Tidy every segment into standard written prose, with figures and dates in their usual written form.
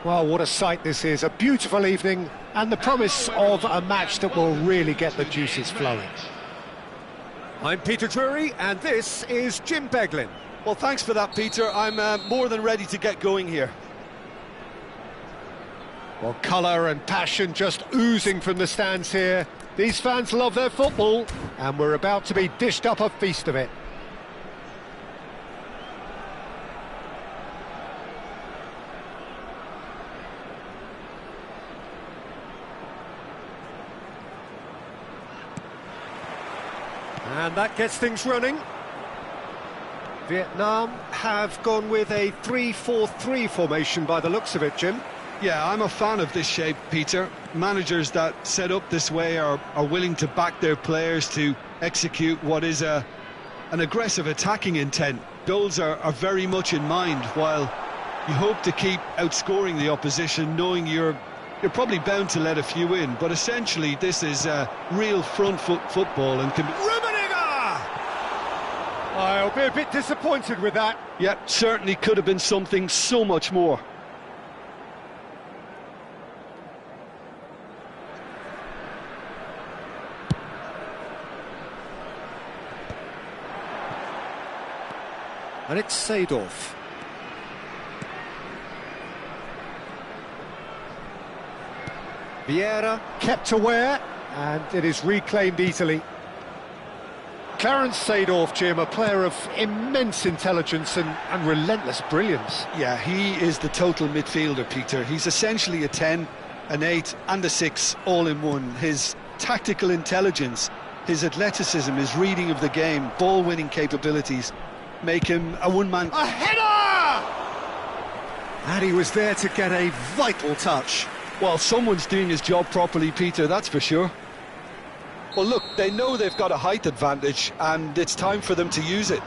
Well, what a sight this is, a beautiful evening and the promise of a match that will really get the juices flowing. I'm Peter Drury and this is Jim Beglin. Well, thanks for that, Peter. I'm more than ready to get going here. Well, colour and passion just oozing from the stands here. These fans love their football and we're about to be dished up a feast of it. And that gets things running. Vietnam have gone with a 3-4-3 formation by the looks of it, Jim. Yeah, I'm a fan of this shape, Peter. Managers that set up this way are willing to back their players to execute what is an aggressive attacking intent. Goals are very much in mind, while you hope to keep outscoring the opposition, knowing you're probably bound to let a few in. But essentially, this is real front foot football and can be... I'll be a bit disappointed with that. Yeah, certainly could have been something so much more. And it's Seedorf. Vieira kept aware, and it is reclaimed easily. Clarence Seedorf, Jim, a player of immense intelligence and relentless brilliance. Yeah, he is the total midfielder, Peter. He's essentially a 10, an 8 and a 6 all in one. His tactical intelligence, his athleticism, his reading of the game, ball-winning capabilities make him a one-man... A header! And he was there to get a vital touch. Well, someone's doing his job properly, Peter, that's for sure. Well, look, they know they've got a height advantage, and it's time for them to use it.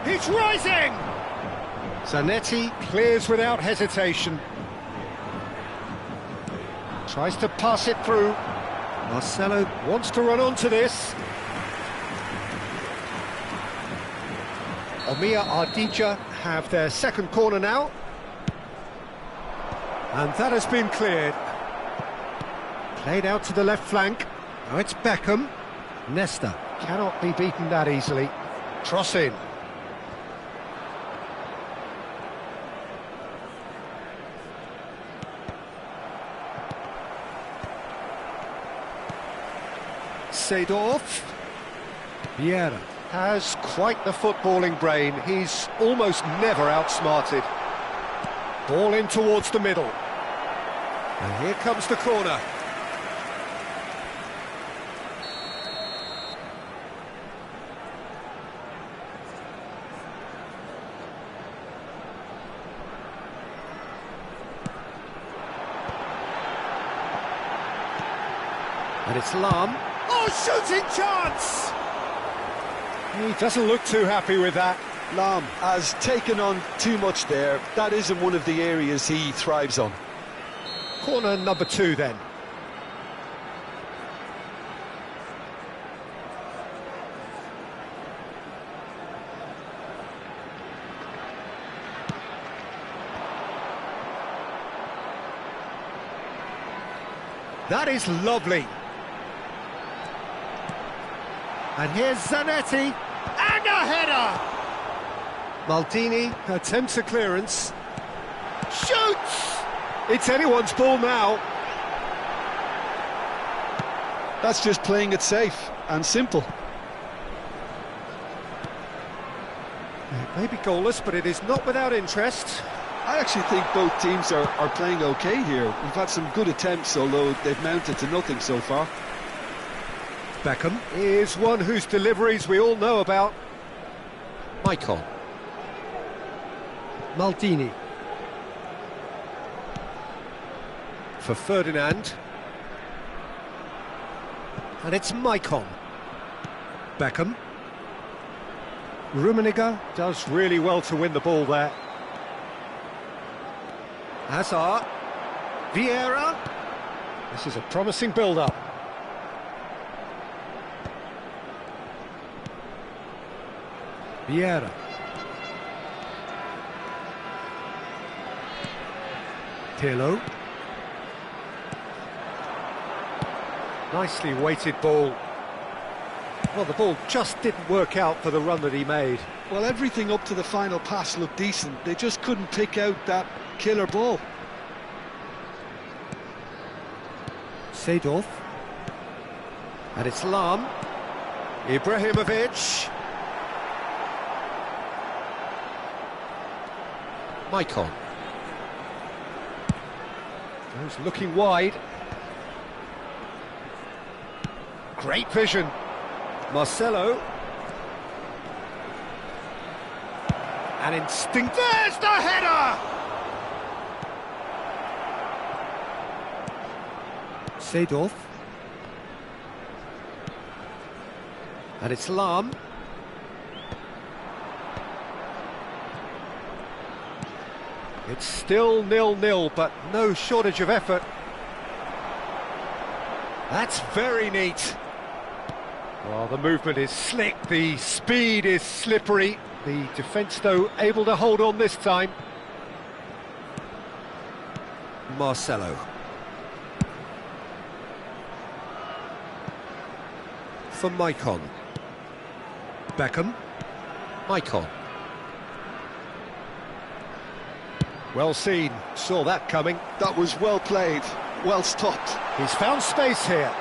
He's rising! Zanetti clears without hesitation. Tries to pass it through. Marcelo wants to run onto this. Omiya Ardija have their second corner now. And that has been cleared. Played out to the left flank. Now it's Beckham. Nesta cannot be beaten that easily. Cross in. Seedorf. Vieira has quite the footballing brain. He's almost never outsmarted. Ball in towards the middle. And here comes the corner. And it's Lam. Oh, shooting chance! He doesn't look too happy with that. Lam has taken on too much there. That isn't one of the areas he thrives on. Corner number 2 then. That is lovely. And here's Zanetti, and a header! Maldini attempts a clearance. Shoots! It's anyone's ball now. That's just playing it safe and simple. It may be goalless, but it is not without interest. I actually think both teams are playing okay here. We've had some good attempts, although they've mounted to nothing so far. Beckham is one whose deliveries we all know about. Michael. Maldini. For Ferdinand. And it's Maicon. Beckham. Rummenigge does really well to win the ball there. Hazard. Vieira. This is a promising build-up. Vieira. Pirlo. Nicely weighted ball. Well, the ball just didn't work out for the run that he made. Well, everything up to the final pass looked decent. They just couldn't pick out that killer ball. Seedorf. And it's Lam. Ibrahimovic. Michael. Goes looking wide. Great vision. Marcelo. An instinct. There's the header! Seedorf. And it's Lam. It's still 0-0, but no shortage of effort. That's very neat. Well, the movement is slick, the speed is slippery. The defence, though, able to hold on this time. Marcelo. For Maicon. Beckham. Michael. Well seen, saw that coming. That was well played, well stopped. He's found space here.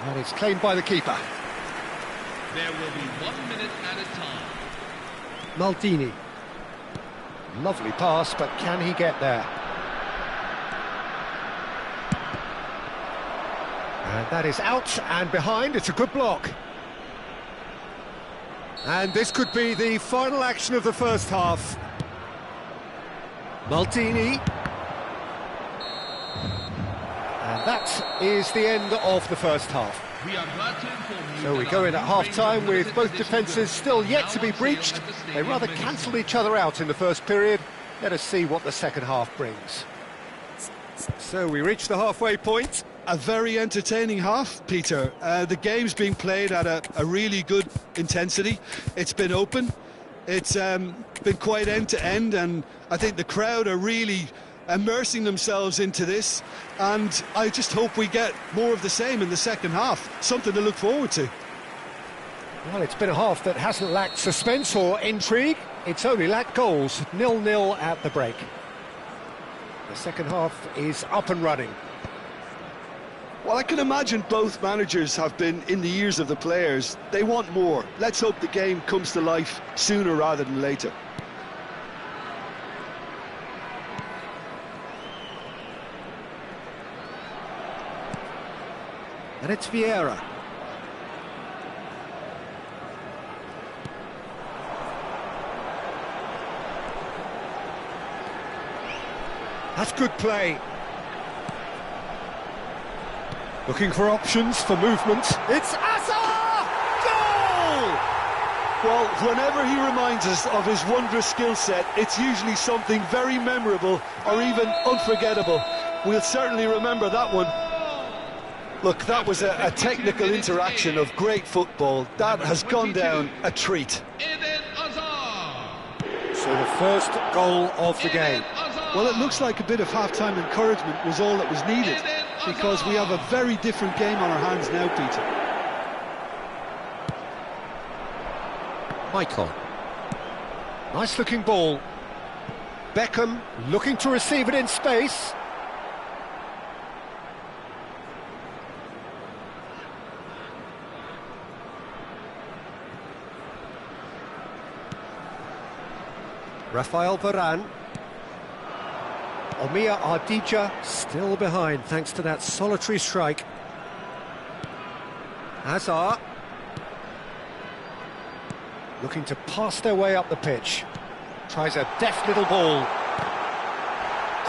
And it's claimed by the keeper. There will be 1 minute at a time. Maldini. Lovely pass, but can he get there? And that is out and behind. It's a good block. And this could be the final action of the first half. Maldini. And that is the end of the first half. We are glad to inform you So we that go our in at new half-time range of with both limited defences edition still yet goods to be now on breached. sale at the They stadium rather in cancelled each other out in the first period. Let us see what the second half brings. So we reach the halfway point. A very entertaining half, Peter. The game's being played at a really good intensity. It's been open. It's been quite end-to-end, and I think the crowd are really immersing themselves into this, and I just hope we get more of the same in the second half. Something to look forward to. Well, it's been a half that hasn't lacked suspense or intrigue. It's only lacked goals. 0-0 at the break. The second half is up and running. Well, I can imagine both managers have been in the ears of the players. They want more. Let's hope the game comes to life sooner rather than later. And it's Vieira. That's good play. Looking for options for movement. It's Hazard! Goal! Well, whenever he reminds us of his wondrous skill set, it's usually something very memorable or even unforgettable. We'll certainly remember that one. Look, that was a technical interaction of great football. That has gone down a treat. So the first goal of the game. Well, it looks like a bit of half-time encouragement was all that was needed, because we have a very different game on our hands now, Peter. Icon. Nice looking ball. Beckham looking to receive it in space. Rafael Varane. Omia Ardija Still behind thanks to that solitary strike. Hazard. Looking to pass their way up the pitch. Tries a deft little ball.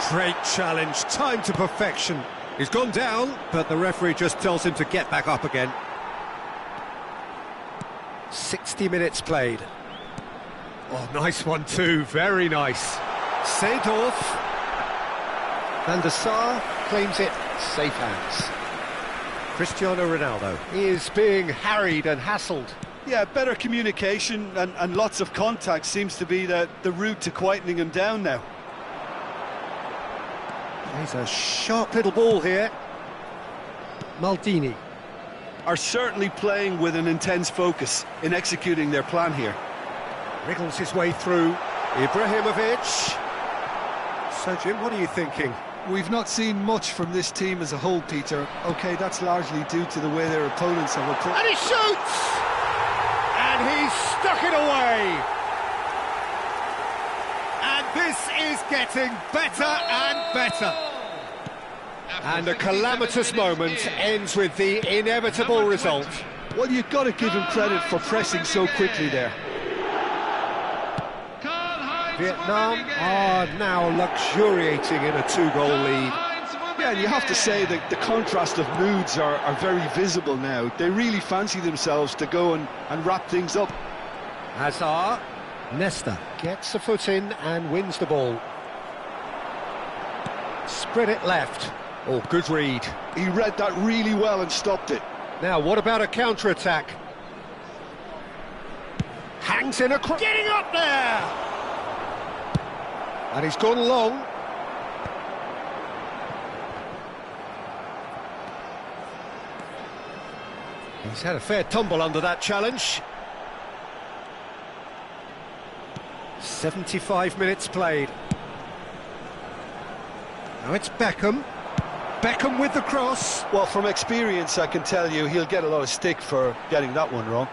Great challenge, time to perfection. He's gone down, but the referee just tells him to get back up again. 60 minutes played. Oh, nice one too, very nice. Seedorf. Van der Sar claims it, safe hands. Cristiano Ronaldo. He is being harried and hassled. Yeah, better communication and lots of contact seems to be the route to quietening him down now. Plays a sharp little ball here. Maldini. Are certainly playing with an intense focus in executing their plan here. Wriggles his way through. Ibrahimovic. So, Jim, what are you thinking? We've not seen much from this team as a whole, Peter. OK, that's largely due to the way their opponents have approached. And he shoots! And he's stuck it away! And this is getting better and better. And a calamitous moment ends with the inevitable result. Well, you've got to give him credit for pressing so quickly there. Vietnam are now luxuriating in a two-goal lead. Yeah, and you have to say that the contrast of moods are very visible now. They really fancy themselves to go and wrap things up. Hazard. Nesta. Gets a foot in and wins the ball. Spread it left. Oh, good read. He read that really well and stopped it. Now, what about a counter-attack? Hangs in across. Getting up there! And he's gone long. He's had a fair tumble under that challenge. 75 minutes played. Now it's Beckham. Beckham with the cross. Well, from experience, I can tell you he'll get a lot of stick for getting that one wrong.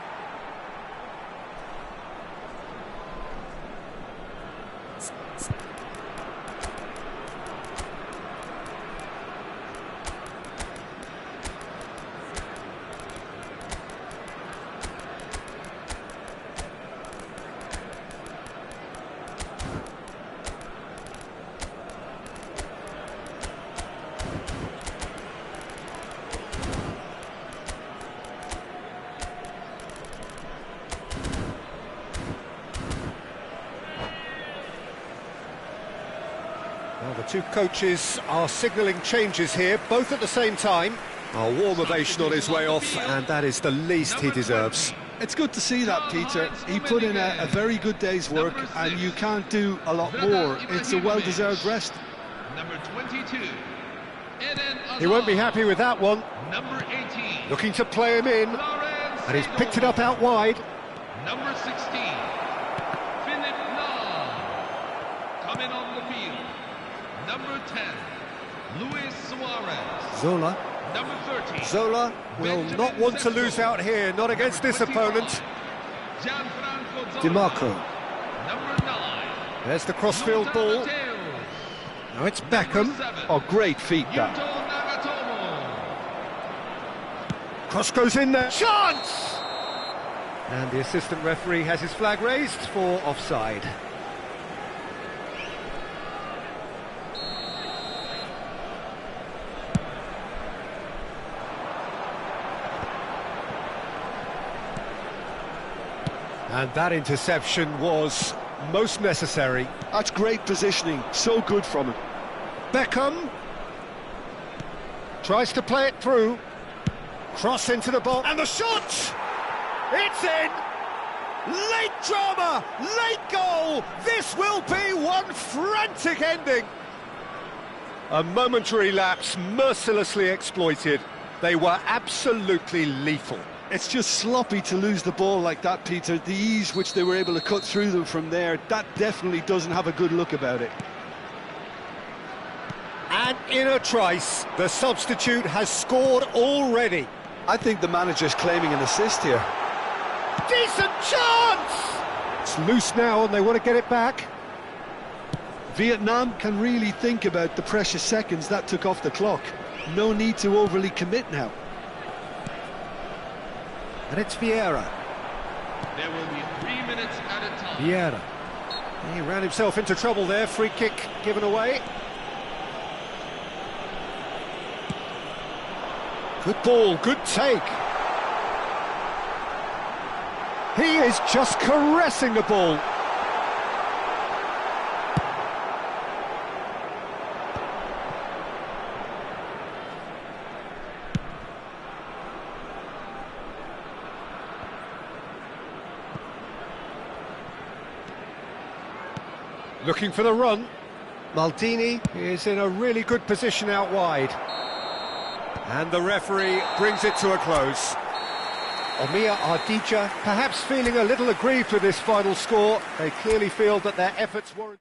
Well, the two coaches are signalling changes here, both at the same time. A warm ovation on his way off, and that is the least he deserves. It's good to see that, Peter. He put in a very good day's work, and you can't do a lot more. It's a well-deserved rest. Number 22. He won't be happy with that one. Number 18. Looking to play him in, and he's picked it up out wide. Number 16. Philip Lahm. Coming on the field. Number 10. Luis Suarez. Zola. Number 13. Zola will not want to lose out here, not against this opponent. Gianfranco DiMarco. Number 9. There's the crossfield ball. Now it's Beckham. Oh, great feat that. Cross goes in there. Chance! And the assistant referee has his flag raised for offside. And that interception was most necessary. That's great positioning, so good from him. Beckham tries to play it through. Cross into the box, and the shot! It's in! Late drama, late goal! This will be one frantic ending! A momentary lapse mercilessly exploited. They were absolutely lethal. It's just sloppy to lose the ball like that, Peter. The ease which they were able to cut through them from there, that definitely doesn't have a good look about it. And in a trice, the substitute has scored already. I think the manager's claiming an assist here. Decent chance! It's loose now and they want to get it back. Vietnam can really think about the precious seconds that took off the clock. No need to overly commit now. And it's Vieira. There will be 3 minutes at a time. Vieira. He ran himself into trouble there. Free kick given away. Good ball, good take. He is just caressing the ball. Looking for the run. Maldini is in a really good position out wide. And the referee brings it to a close. Omiya Ardija perhaps feeling a little aggrieved with this final score. They clearly feel that their efforts warrant.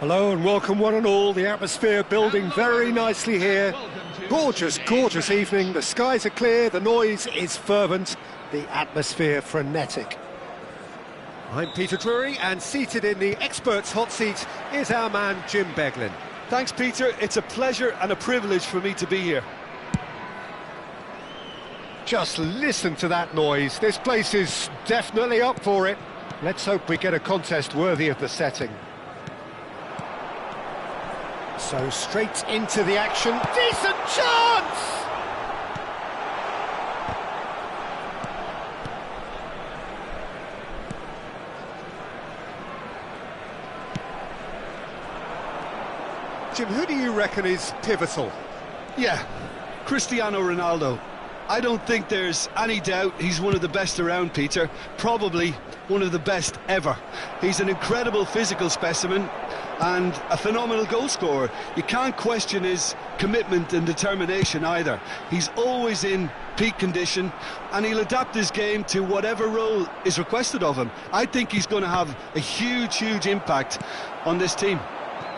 Hello and welcome one and all. The atmosphere building very nicely here. Gorgeous, gorgeous evening. The skies are clear, the noise is fervent, the atmosphere frenetic. I'm Peter Drury, and seated in the experts' hot seat is our man Jim Beglin. Thanks, Peter. It's a pleasure and a privilege for me to be here. Just listen to that noise. This place is definitely up for it. Let's hope we get a contest worthy of the setting. So straight into the action. Decent chance! Jim, who do you reckon is pivotal? Yeah, Cristiano Ronaldo. I don't think there's any doubt he's one of the best around, Peter. Probably one of the best ever. He's an incredible physical specimen, and a phenomenal goal scorer. You can't question his commitment and determination either. He's always in peak condition, and he'll adapt his game to whatever role is requested of him. I think he's going to have a huge impact on this team.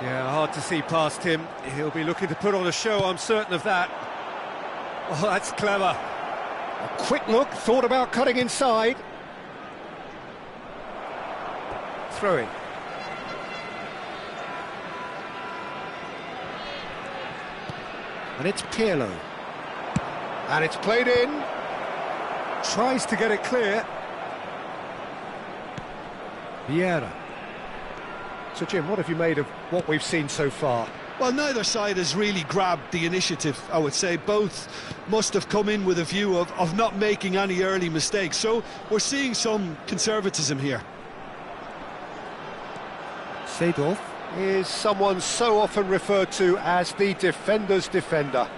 Yeah, hard to see past him. He'll be looking to put on a show, I'm certain of that. Oh, that's clever. A quick look, thought about cutting inside. Throwing. And it's Pirlo. And it's played in. Tries to get it clear. Vieira. So, Jim, what have you made of what we've seen so far? Well, neither side has really grabbed the initiative, I would say. Both must have come in with a view of not making any early mistakes. So we're seeing some conservatism here. Seedorf is someone so often referred to as the defender's defender.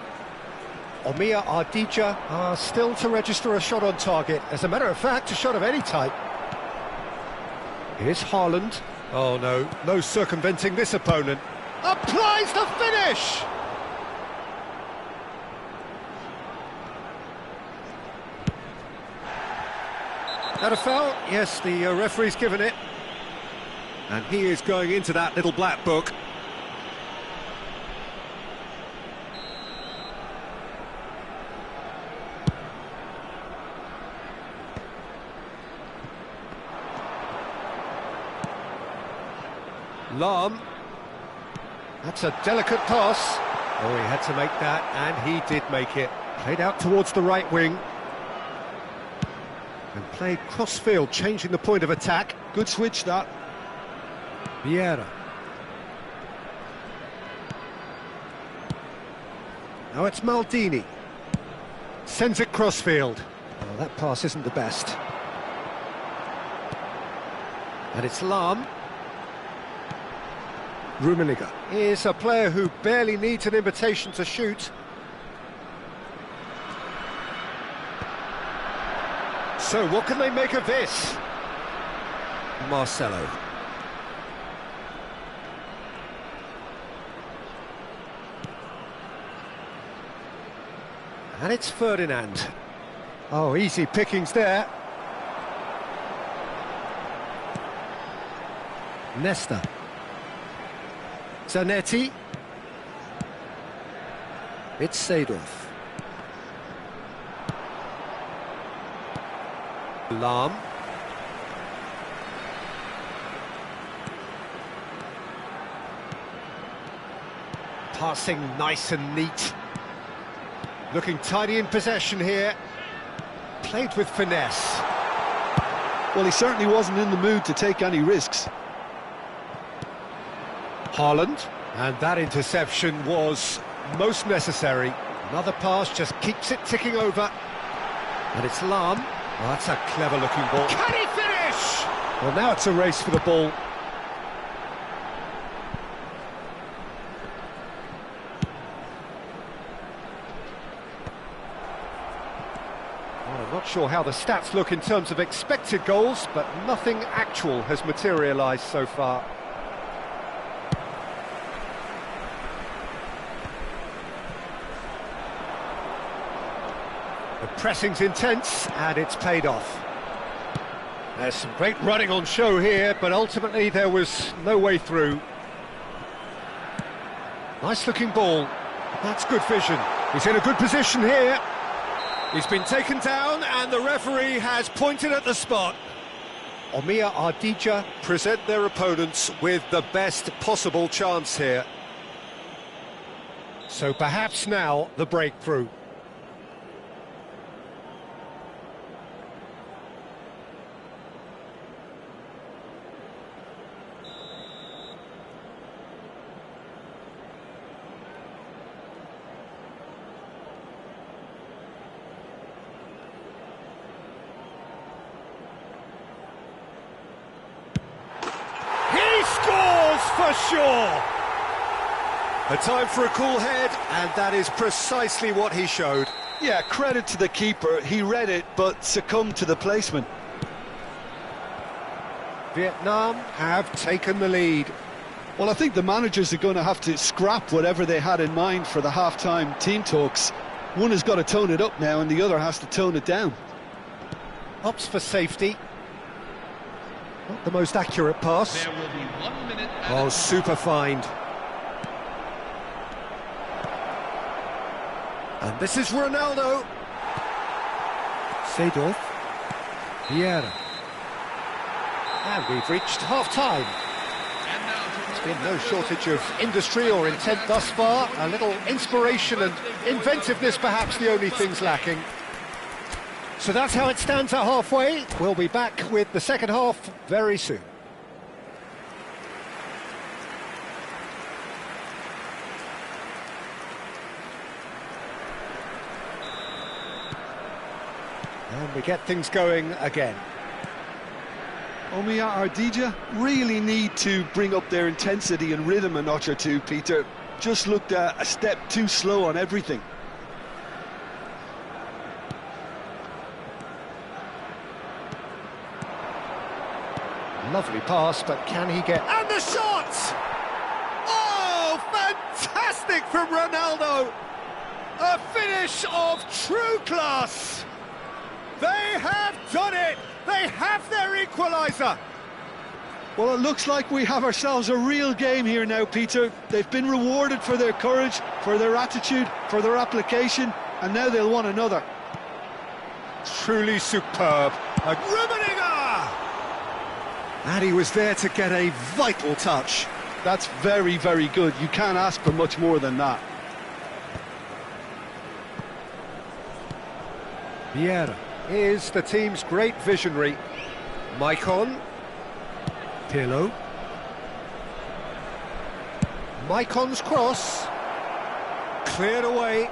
Omir Ardija are still to register a shot on target. As a matter of fact, a shot of any type. Here's Haaland. Oh no, no circumventing this opponent. Applies the finish! That a foul? Yes, the referee's given it. And he is going into that little black book. Lahm. That's a delicate pass. Oh, he had to make that, and he did make it. Played out towards the right wing. And played cross-field, changing the point of attack. Good switch, that. Vieira. Now it's Maldini. Sends it crossfield. Oh, that pass isn't the best. And it's Lahm. Rummenigge is a player who barely needs an invitation to shoot. So what can they make of this? Marcelo. And it's Ferdinand. Oh, easy pickings there. Nesta. Zanetti. It's Seedorf. Lahm. Passing nice and neat. Looking tidy in possession here. Played with finesse. Well, he certainly wasn't in the mood to take any risks. Haaland. And that interception was most necessary. Another pass just keeps it ticking over. And it's Lahm. Oh, that's a clever-looking ball. Can he finish? Well, now it's a race for the ball. Well, I'm not sure how the stats look in terms of expected goals, but nothing actual has materialised so far. The pressing's intense, and it's paid off. There's some great running on show here, but ultimately there was no way through. Nice-looking ball. That's good vision. He's in a good position here. He's been taken down, and the referee has pointed at the spot. Omir Ardija Present their opponents with the best possible chance here. So perhaps now the breakthrough. For sure. A time for a cool head, and that is precisely what he showed. Yeah, credit to the keeper. He read it, but succumbed to the placement. Vietnam have taken the lead. Well, I think the managers are going to have to scrap whatever they had in mind for the half-time team talks. One has got to tone it up now and the other has to tone it down. Opts for safety. Not the most accurate pass. There will be 1 minute added. Oh, super find. And this is Ronaldo. Seedorf. Vieira. And we've reached half-time. And now to There's been no shortage of industry or intent thus far. A little inspiration and inventiveness, perhaps the only things lacking. So that's how it stands at halfway. We'll be back with the second half very soon. And we get things going again. Omiya Ardija really need to bring up their intensity and rhythm a notch or two, Peter. Just looked a step too slow on everything. Lovely pass, but can he get... And the shot! Oh, fantastic from Ronaldo! A finish of true class! They have done it! They have their equaliser! Well, it looks like we have ourselves a real game here now, Peter. They've been rewarded for their courage, for their attitude, for their application, and now they'll want another. Truly superb. A Rummenigge! And he was there to get a vital touch. That's very, very good. You can't ask for much more than that. Vieira is the team's great visionary. Maicon. Pirlo. Maicon's cross. Cleared away.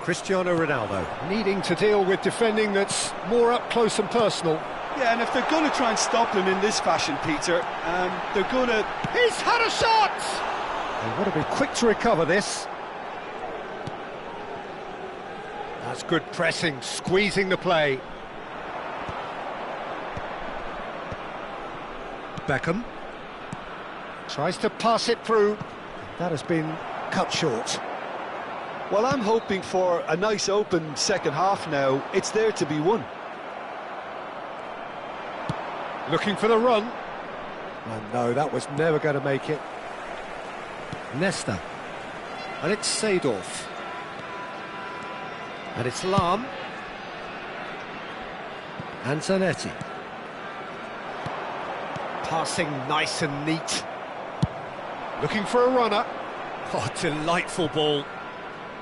Cristiano Ronaldo needing to deal with defending that's more up close and personal. Yeah, and if they're going to try and stop him in this fashion, Peter, they're going to... He's had a shot! They've got to be quick to recover this. That's good pressing, squeezing the play. Beckham tries to pass it through. That has been cut short. Well, I'm hoping for a nice open second half now. It's there to be won. Looking for the run. Oh no, that was never going to make it. Nesta. And it's Seedorf. And it's Lahm. And Zanetti. Passing nice and neat. Looking for a runner. Oh, delightful ball.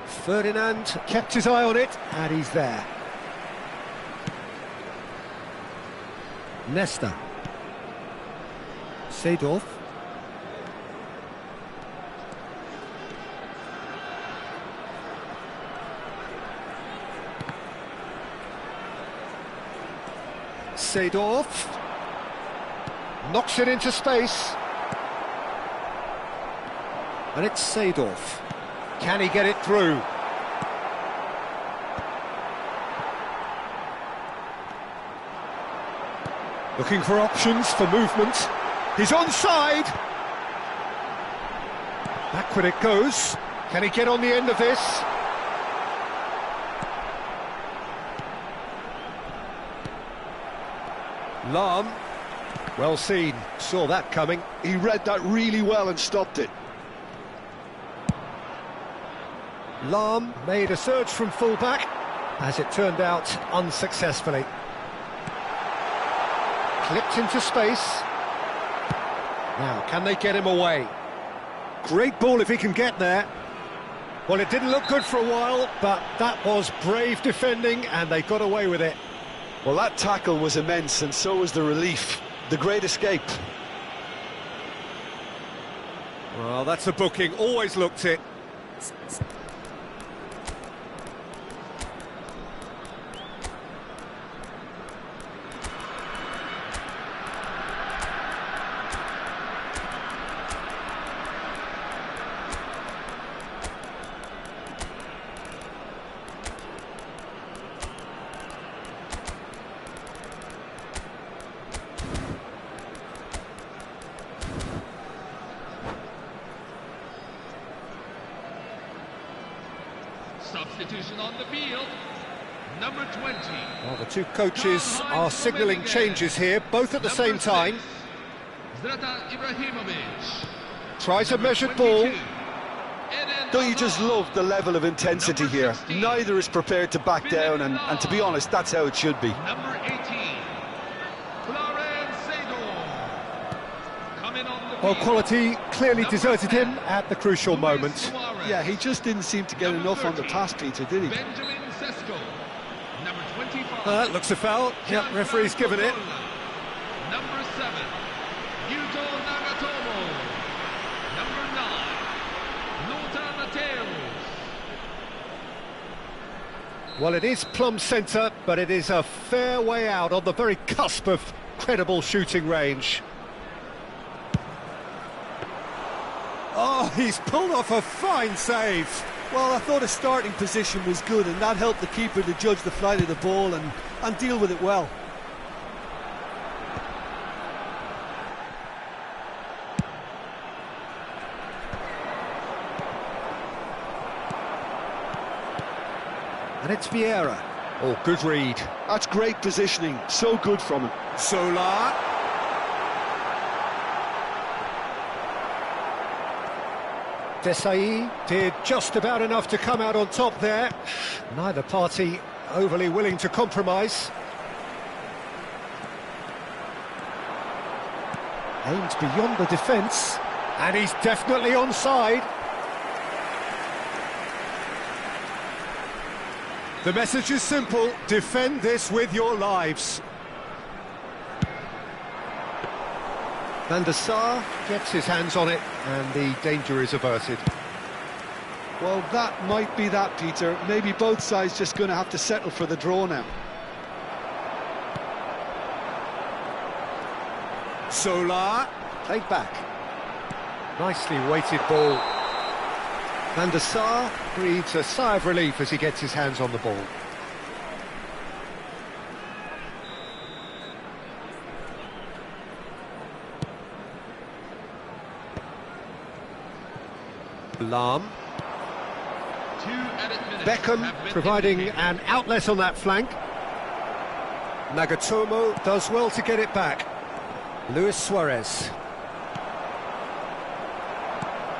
Ferdinand kept his eye on it, and he's there. Nesta. Seedorf. Seedorf. Knocks it into space. And it's Seedorf. Can he get it through? Looking for options for movement. He's onside. Backward it goes. Can he get on the end of this? Lahm. Well seen. Saw that coming. He read that really well and stopped it. Lahm made a surge from full-back, as it turned out unsuccessfully. Clipped into space. Now, can they get him away? Great ball if he can get there. Well, it didn't look good for a while, but that was brave defending, and they got away with it. Well, that tackle was immense, and so was the relief. The great escape. Well, that's a booking. Always looked it. Substitution on the field. Number 20. Well, the two coaches are signalling changes here, both at the same time. Zlatan Ibrahimovic. Tries a measured ball. Don't you just love the level of intensity here? Neither is prepared to back down, and to be honest, that's how it should be. Number 18. Well, quality clearly deserted him at the crucial moment. Yeah, he just didn't seem to get enough on the pass, Peter, did he? Benjamin Sesko. Number 25. That looks a foul. Yep, referee's given it. Number 7. Yuto Nagatomo. Number 9. Lothar Matthäus. Well, it is plumb centre, but it is a fair way out on the very cusp of credible shooting range. Oh, he's pulled off a fine save. Well, I thought his starting position was good, and that helped the keeper to judge the flight of the ball and deal with it well. And it's Vieira. Oh, good read. That's great positioning, so good from him. Solar. Desai did just about enough to come out on top there. Neither party overly willing to compromise. Aimed beyond the defence, and he's definitely onside. The message is simple: defend this with your lives. Van der Sar gets his hands on it, and the danger is averted. Well, that might be that, Peter. Maybe both sides just going to have to settle for the draw now. Solar, played back. Nicely weighted ball. Van der Sar breathes a sigh of relief as he gets his hands on the ball. Lahm. Beckham providing an outlet on that flank. Nagatomo does well to get it back. Luis Suarez.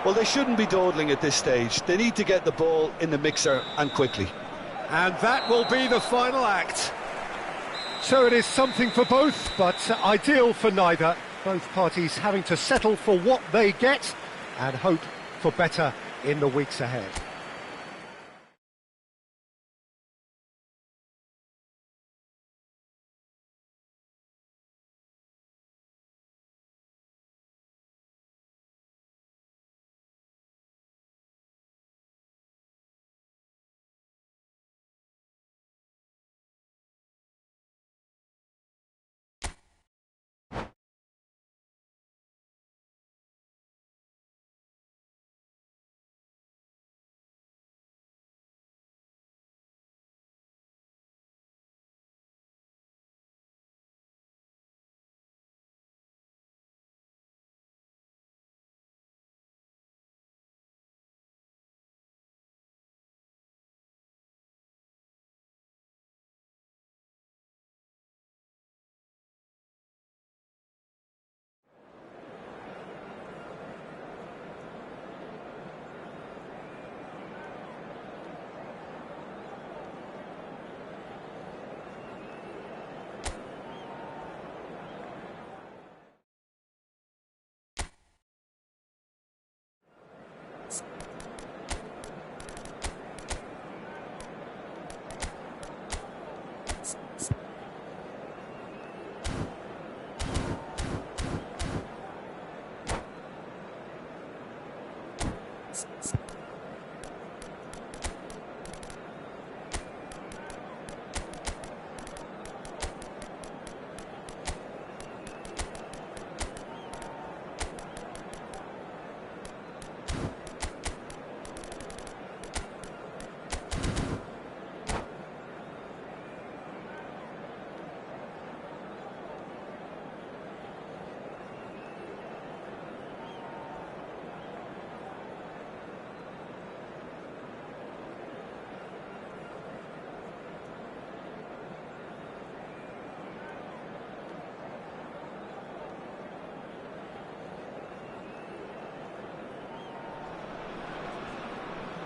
Well, they shouldn't be dawdling at this stage. They need to get the ball in the mixer, and quickly. And that will be the final act. So it is something for both, but ideal for neither. Both parties having to settle for what they get and hope for better in the weeks ahead.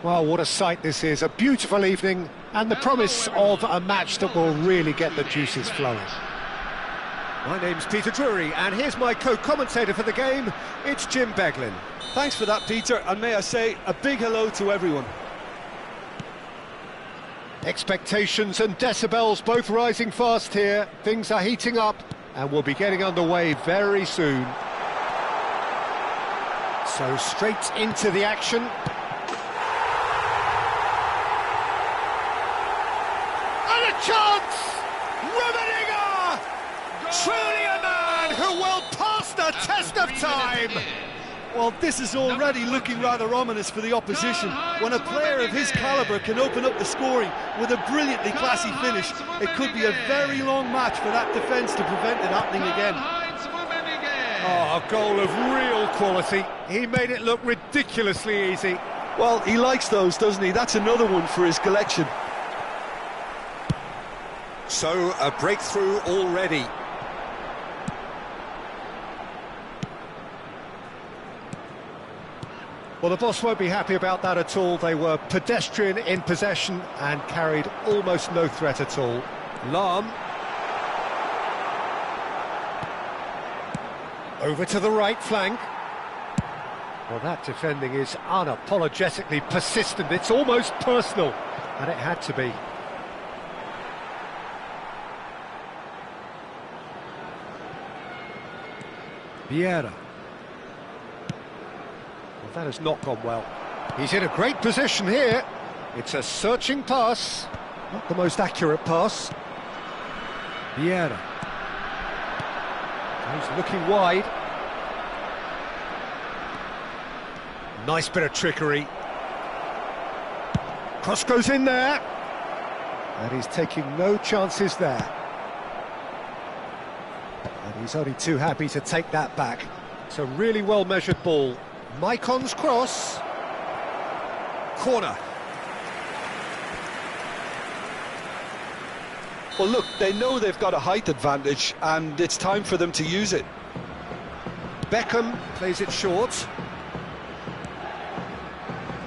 Well, what a sight this is, a beautiful evening, and the promise of a match that will really get the juices flowing. My name's Peter Drury, and here's my co-commentator for the game, it's Jim Beglin. Thanks for that, Peter, and may I say a big hello to everyone. Expectations and decibels both rising fast here. Things are heating up, and we'll be getting underway very soon. So straight into the action. And a chance! Rummenigge! Truly a man who will pass the test of time! Well, this is already looking rather ominous for the opposition. When a player of his calibre can open up the scoring with a brilliantly classy finish, it could be a very long match for that defence to prevent it happening again. Oh, a goal of real quality. He made it look ridiculously easy. Well, he likes those, doesn't he? That's another one for his collection. So, a breakthrough already. Well, the boss won't be happy about that at all. They were pedestrian in possession and carried almost no threat at all. Lahm. Over to the right flank. Well, that defending is unapologetically persistent. It's almost personal, and it had to be. Vieira. Well, that has not gone well. He's in a great position here. It's a searching pass. Not the most accurate pass. Vieira. He's looking wide. Nice bit of trickery. Cross goes in there. And he's taking no chances there. And he's only too happy to take that back. It's a really well-measured ball. Maicon's cross. Corner. Well, look, they know they've got a height advantage, and it's time for them to use it. Beckham plays it short.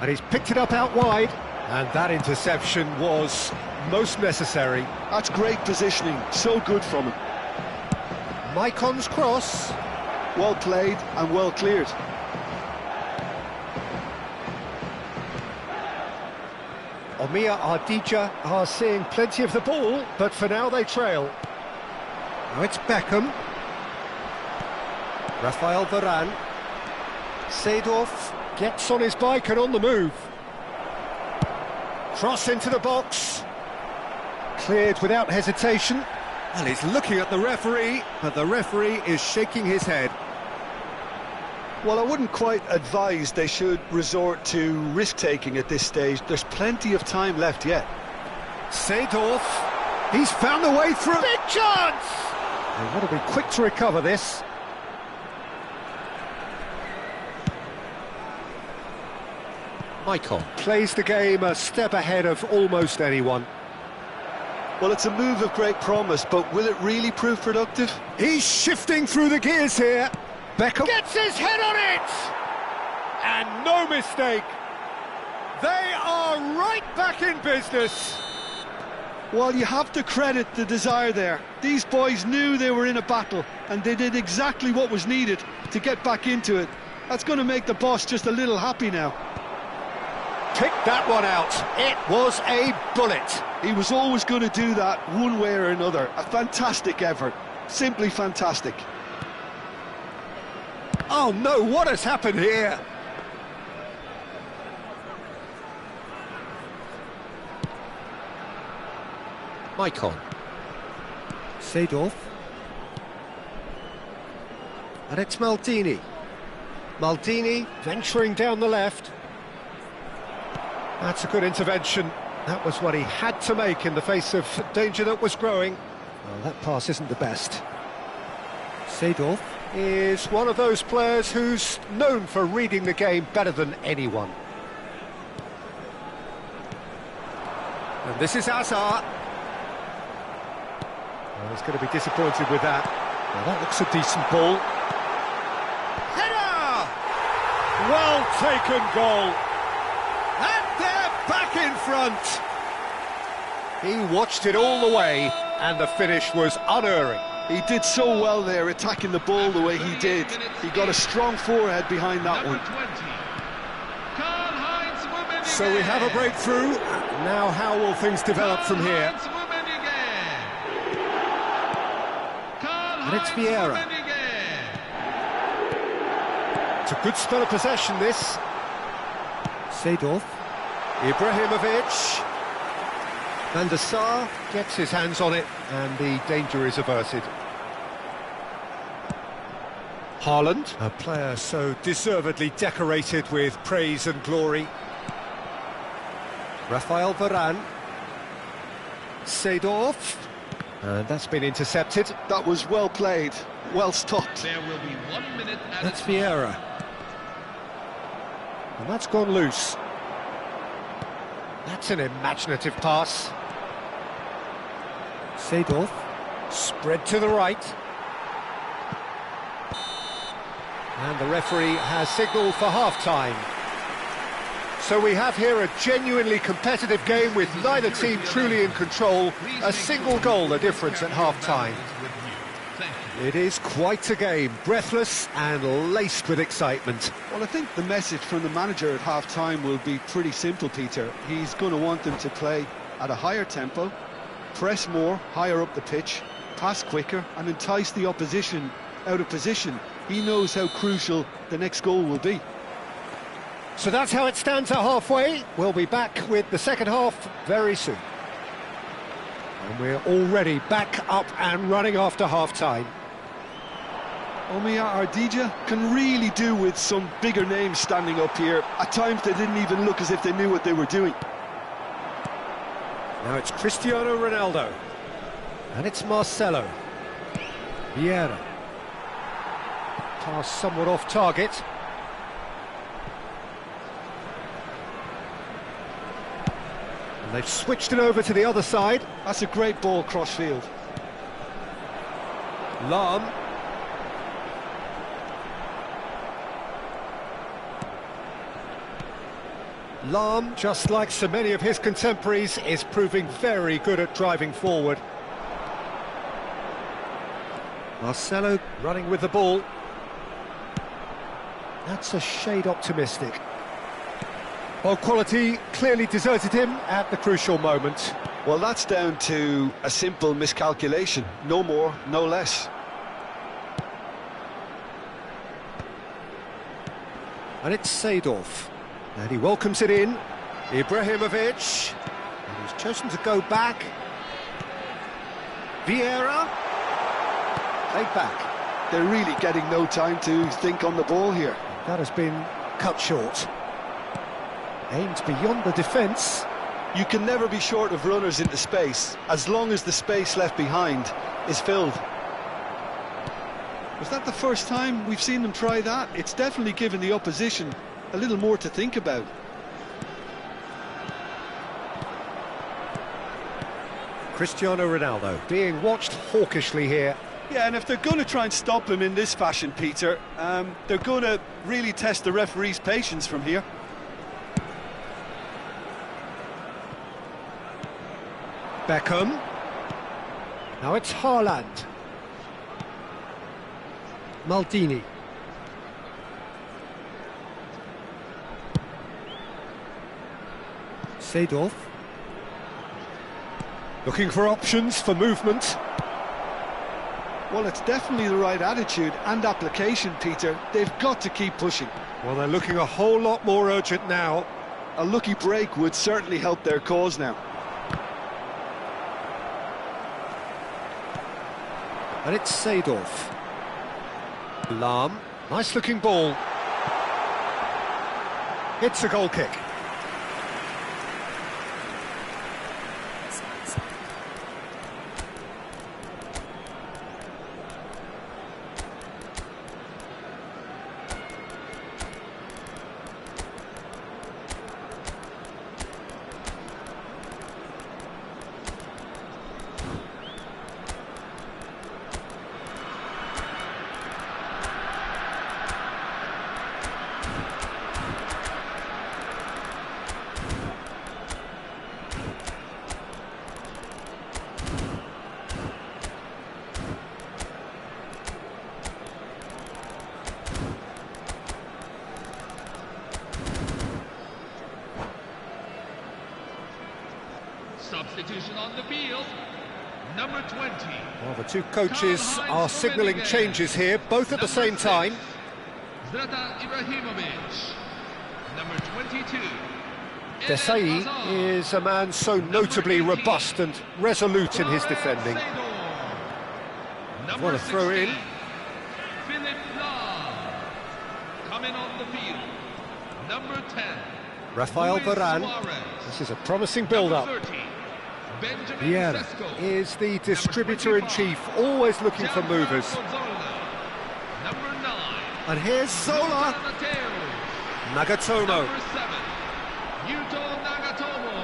And he's picked it up out wide. And that interception was most necessary. That's great positioning, so good from him. Maicon's cross. Well played and well cleared. Omiya Ardija are seeing plenty of the ball, but for now they trail. Now it's Beckham. Rafael Varane. Seedorf gets on his bike and on the move. Cross into the box. Cleared without hesitation. And he's looking at the referee, but the referee is shaking his head. Well, I wouldn't quite advise they should resort to risk-taking at this stage. There's plenty of time left yet. Seedorf, he's found a way through. Big chance! They want to be quick to recover this. Maicon plays the game a step ahead of almost anyone. Well, it's a move of great promise, but will it really prove productive? He's shifting through the gears here. Beckham gets his head on it! And no mistake. They are right back in business. Well, you have to credit the desire there. These boys knew they were in a battle, and they did exactly what was needed to get back into it. That's going to make the boss just a little happy now. Pick that one out. It was a bullet. He was always going to do that one way or another. A fantastic effort. Simply fantastic. Oh no, what has happened here? Maicon. Seedorf. And it's Maldini. Maldini venturing down the left. That's a good intervention. That was what he had to make in the face of danger that was growing. Well, that pass isn't the best. Seedorf is one of those players who's known for reading the game better than anyone. And this is Hazard. Well, he's going to be disappointed with that. Well, that looks a decent ball. Header! Well taken goal. And they're back in front. He watched it all the way, and the finish was unerring. He did so well there, attacking the ball the way he did. He got a strong forehead behind that one. So we have a breakthrough. Now how will things develop from here? And it's Vieira. It's a good spell of possession, this. Seedorf. Ibrahimovic. Van der Sar gets his hands on it, and the danger is averted. Haaland, a player so deservedly decorated with praise and glory. Rafael Varane. Seedorf. And that's been intercepted. That was well played, well stopped. There will be 1 minute added. That's Vieira. And that's gone loose. That's an imaginative pass. Seedorf. Spread to the right. And the referee has signalled for half-time. So we have here a genuinely competitive game with neither team truly in control. A single goal the difference at half-time. It is quite a game, breathless and laced with excitement. Well, I think the message from the manager at half-time will be pretty simple, Peter. He's going to want them to play at a higher tempo, press more, higher up the pitch, pass quicker and entice the opposition out of position. He knows how crucial the next goal will be. So that's how it stands at halfway. We'll be back with the second half very soon. And we're already back up and running after half-time. Omiya Ardija can really do with some bigger names standing up here. At times they didn't even look as if they knew what they were doing. Now it's Cristiano Ronaldo. And it's Marcelo. Vieira. Pass somewhat off target. And they've switched it over to the other side. That's a great ball cross-field. Lahm. Lahm, just like so many of his contemporaries, is proving very good at driving forward. Marcelo running with the ball. That's a shade optimistic. Well, quality clearly deserted him at the crucial moment. Well, that's down to a simple miscalculation. No more, no less. And it's Seedorf. And he welcomes it in. Ibrahimovic. And he's chosen to go back. Vieira. Played back. They're really getting no time to think on the ball here. That has been cut short. Aimed beyond the defence. You can never be short of runners into space, as long as the space left behind is filled. Was that the first time we've seen them try that? It's definitely given the opposition a little more to think about. Cristiano Ronaldo being watched hawkishly here. Yeah, and if they're going to try and stop him in this fashion, Peter, they're going to really test the referee's patience from here. Beckham. Now it's Haaland. Maldini. Seedorf. Looking for options for movement. Well, it's definitely the right attitude and application, Peter. They've got to keep pushing. Well, they're looking a whole lot more urgent now. A lucky break would certainly help their cause now. And it's Seedorf. Lahm. Nice looking ball. It's a goal kick. Substitution on the field. Number 20. Well, the two coaches are signalling changes here, both at the same time. Zlatan Ibrahimovic. Number 22. Desai is a man so notably robust and resolute in his defending. What a throw in. Philip Lahm. Coming on the field. Number 10. Rafael Varane. This is a promising build-up. Vieira is the distributor-in-chief, always looking for movers. Number 9. And here's Zola. Nagatomo. Number 7. Yuto Nagatomo.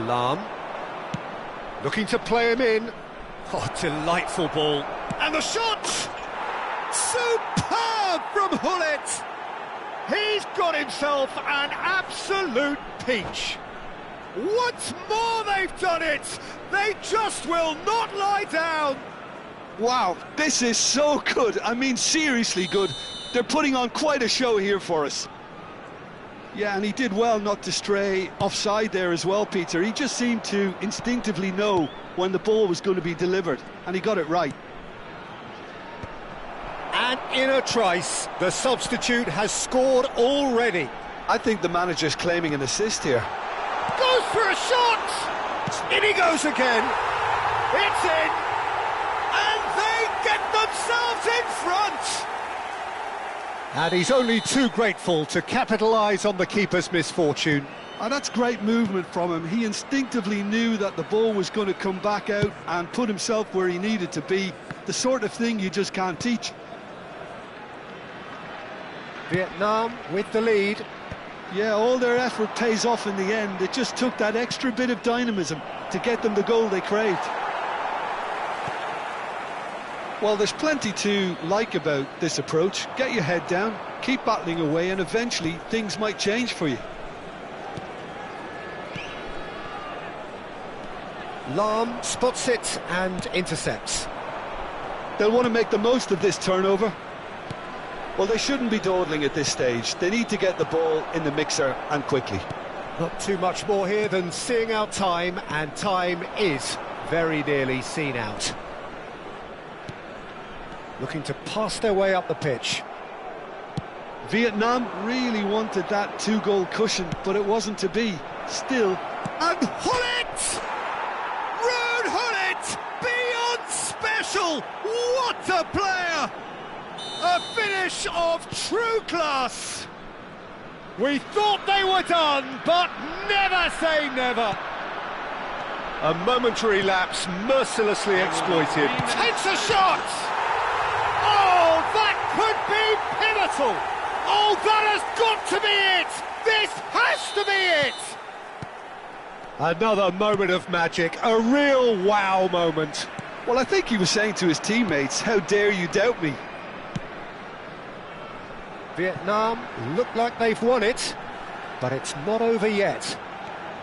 Lahm. Looking to play him in. Oh, delightful ball. And the shot! Superb from Hullet! He's got himself an absolute peach. Once more they've done it! They just will not lie down! Wow, this is so good. I mean, seriously good. They're putting on quite a show here for us. Yeah, and he did well not to stray offside there as well, Peter. He just seemed to instinctively know when the ball was going to be delivered, and he got it right. And in a trice, the substitute has scored already. I think the manager's claiming an assist here. Goes for a shot! In he goes again. It's in! And they get themselves in front! And he's only too grateful to capitalise on the keeper's misfortune. And that's great movement from him. He instinctively knew that the ball was going to come back out and put himself where he needed to be. The sort of thing you just can't teach. Vietnam with the lead. Yeah, all their effort pays off in the end. It just took that extra bit of dynamism to get them the goal they craved. Well, there's plenty to like about this approach. Get your head down, keep battling away, and eventually things might change for you. Lahm spots it and intercepts. They'll want to make the most of this turnover. Well, they shouldn't be dawdling at this stage. They need to get the ball in the mixer, and quickly. Not too much more here than seeing out time, and time is very nearly seen out. Looking to pass their way up the pitch. Vietnam really wanted that two-goal cushion, but it wasn't to be. Still, and Hullet! Ruud Hullet! Beyond special! What a player! A finish of true class! We thought they were done, but never say never! A momentary lapse mercilessly exploited. Takes a shot! Oh, that could be pivotal! Oh, that has got to be it! This has to be it! Another moment of magic, a real wow moment. well, I think he was saying to his teammates, how dare you doubt me? Vietnam look like they've won it, but it's not over yet.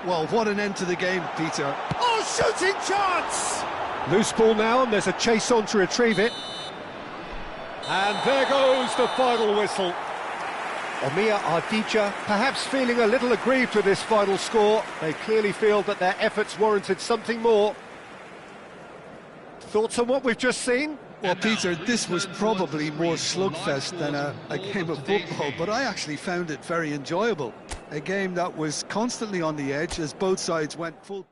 Well, what an end to the game, Peter. Oh, shooting chance! Loose ball now, and there's a chase on to retrieve it. And there goes the final whistle. Omiya Ardija perhaps feeling a little aggrieved with this final score. They clearly feel that their efforts warranted something more. Thoughts on what we've just seen? Well, Peter, this was probably more slugfest than a game of football, but I actually found it very enjoyable. A game that was constantly on the edge as both sides went full...